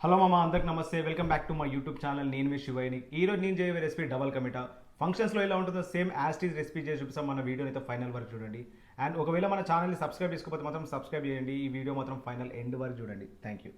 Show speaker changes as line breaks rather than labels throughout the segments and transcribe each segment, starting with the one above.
Hello మామ అందరికి నమస్తే, welcome back to my YouTube channel. నేను మీ శివయ్యని. ఈరోజు నేను చేయే రెసిపీ డబల్ కమిటా. ఫంక్షన్స్లో ఎలా ఉంటుందో సేమ్ యాస్టీజ్ రెసిపీ చేసి చూపిస్తాం. మన వీడియోని అయితే ఫైనల్ వరకు చూడండి. అండ్ ఒకవేళ మన ఛానల్ని సబ్స్క్రైబ్ చేసుకోకపోతే మాత్రం సబ్స్క్రైబ్ చేయండి. ఈ వీడియో మాత్రం ఫైనల్ ఎండ్ వరకు చూడండి. Thank you.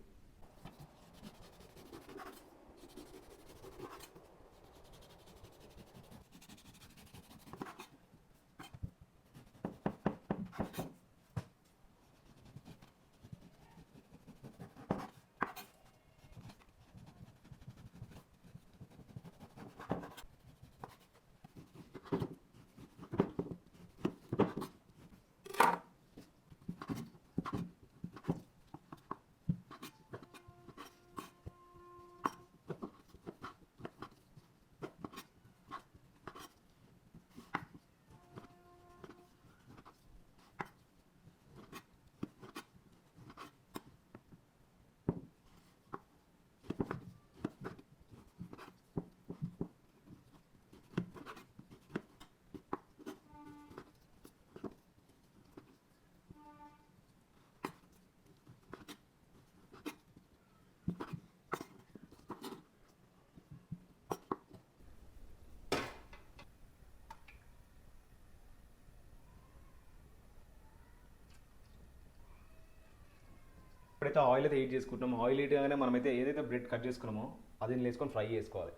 ఇప్పుడైతే ఆయిల్ అయితే హీట్ చేసుకుంటున్నాము. ఆయిల్ హీట్ కాగానే మనమైతే ఏదైతే బ్రెడ్ కట్ చేసుకున్నామో అది వేసుకొని ఫ్రై చేసుకోవాలి.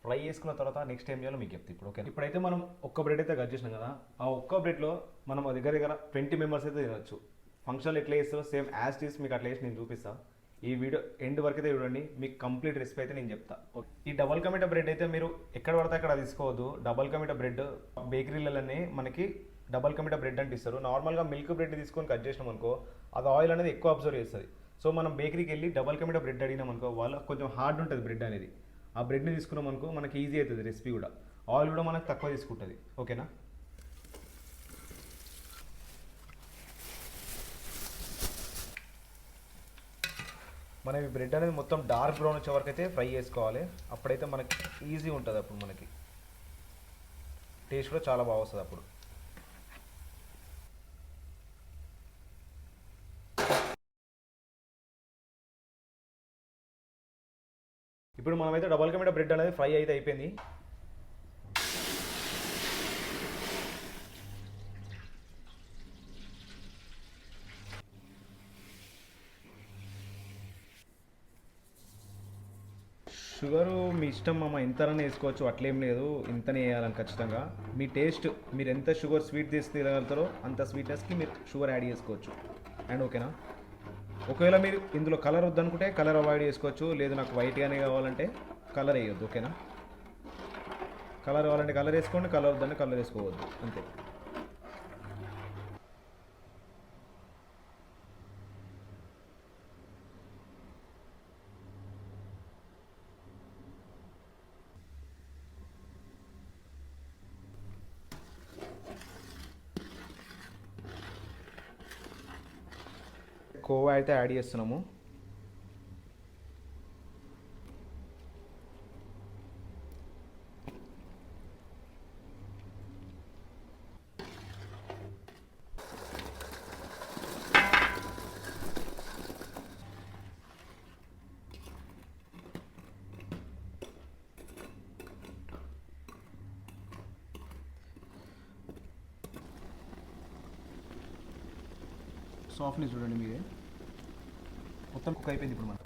ఫ్రై చేసుకున్న తర్వాత నెక్స్ట్ ఏం చేయాలో మీకు చెప్తాను ఇప్పుడు. ఓకే, ఇప్పుడైతే మనం ఒక్క బ్రెడ్ అయితే కట్ చేసినాం కదా, ఆ ఒక్క బ్రెడ్లో మనం దగ్గర దగ్గర 20 మెంబర్స్ అయితే తినచ్చు. ఫంక్షన్లో ఎట్లా చేస్తారో సేమ్ యాజ్ టీస్ మీకు అట్లా వేసి నేను చూపిస్తాను. ఈ వీడియో ఎండ్ వరకు అయితే చూడండి, మీకు కంప్లీట్ రెసిపీ అయితే నేను చెప్తాను. ఈ డబల్ కమిటా బ్రెడ్ అయితే మీరు ఎక్కడ పడితే అక్కడ తీసుకోవద్దు. డబల్ కమిటా బ్రెడ్ బేకరీలలోనే మనకి డబల్ కమిటా బ్రెడ్ అంటే ఇస్తారు. నార్మల్గా మిల్క్ బ్రెడ్ తీసుకొని కట్ చేసినాం అనుకో, అది ఆయిల్ అనేది ఎక్కువ అబ్జర్వ్ చేస్తుంది. సో మనం బేకరీకి వెళ్ళి డబల్ కమిటా బ్రెడ్ అడిగినాం అనుకో, వాళ్ళు కొంచెం హార్డ్ ఉంటుంది బ్రెడ్ అనేది. ఆ బ్రెడ్ని తీసుకున్నాం అనుకో మనకి ఈజీ అవుతుంది రెసిపీ కూడా. ఆయిల్ కూడా మనకు తక్కువ తీసుకుంటుంది. ఓకేనా, మనం ఈ బ్రెడ్ అనేది మొత్తం డార్క్ బ్రౌన్ వచ్చే వరకు అయితే ఫ్రై చేసుకోవాలి. అప్పుడైతే మనకి ఈజీ ఉంటుంది. అప్పుడు మనకి టేస్ట్ కూడా చాలా బాగా వస్తుంది అప్పుడు. ఇప్పుడు మనమైతే డబల్ కమిటా బ్రెడ్ అనేది ఫ్రై అయితే అయిపోయింది. షుగరు మీ ఇష్టం మామ, ఎంతనైనా వేసుకోవచ్చు, అట్లేం లేదు. ఇంతనే వేయాలని ఖచ్చితంగా మీ టేస్ట్. మీరు ఎంత షుగర్ స్వీట్ తీసి తినగలుగుతారో అంత స్వీట్నెస్కి మీరు షుగర్ యాడ్ చేసుకోవచ్చు. అండ్ ఓకేనా, ఒకవేళ మీరు ఇందులో కలర్ వద్దనుకుంటే కలర్ అవాయిడ్ చేసుకోవచ్చు. లేదు నాకు వైట్గానే కావాలంటే కలర్ వేయొద్దు. ఓకేనా, కలర్ కావాలంటే కలర్ వేసుకోండి, కలర్ వద్దంటే కలర్ వేసుకోవద్దు, అంతే. కోవా అయితే యాడ్ చేస్తున్నాము. సాఫ్ట్నెస్ చూడండి మీరే, మొత్తం కుక్ అయిపోయింది. ఇప్పుడు మనం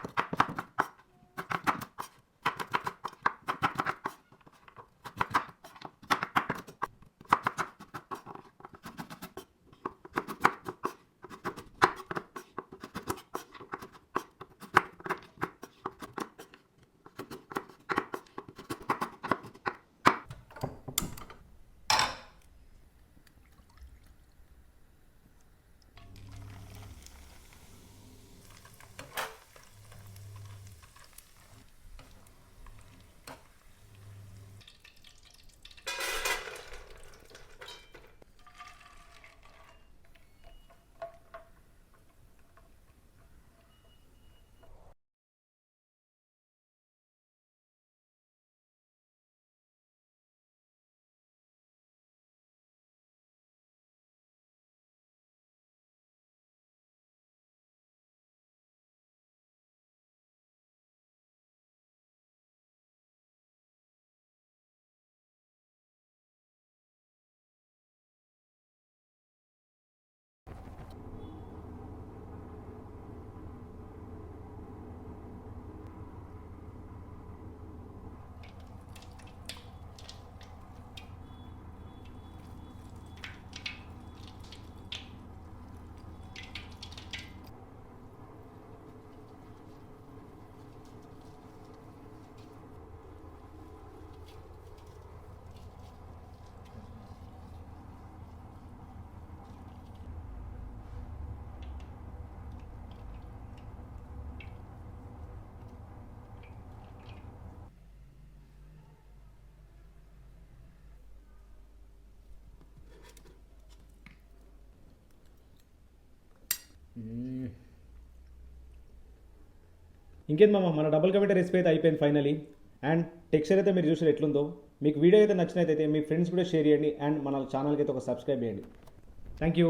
ఇంకేంది మామ, మన డబుల్ కమిటీ రెసిపీ అయితే అయిపోయింది ఫైనలీ. అండ్ టెక్స్చర్ అయితే మీరు చూసారు ఎట్లుందో. మీకు వీడియో అయితే నచ్చినట్టయితే మీ ఫ్రెండ్స్ కూడా షేర్ చేయండి అండ్ మన ఛానల్కి అయితే ఒక సబ్స్క్రైబ్ చేయండి. Thank you.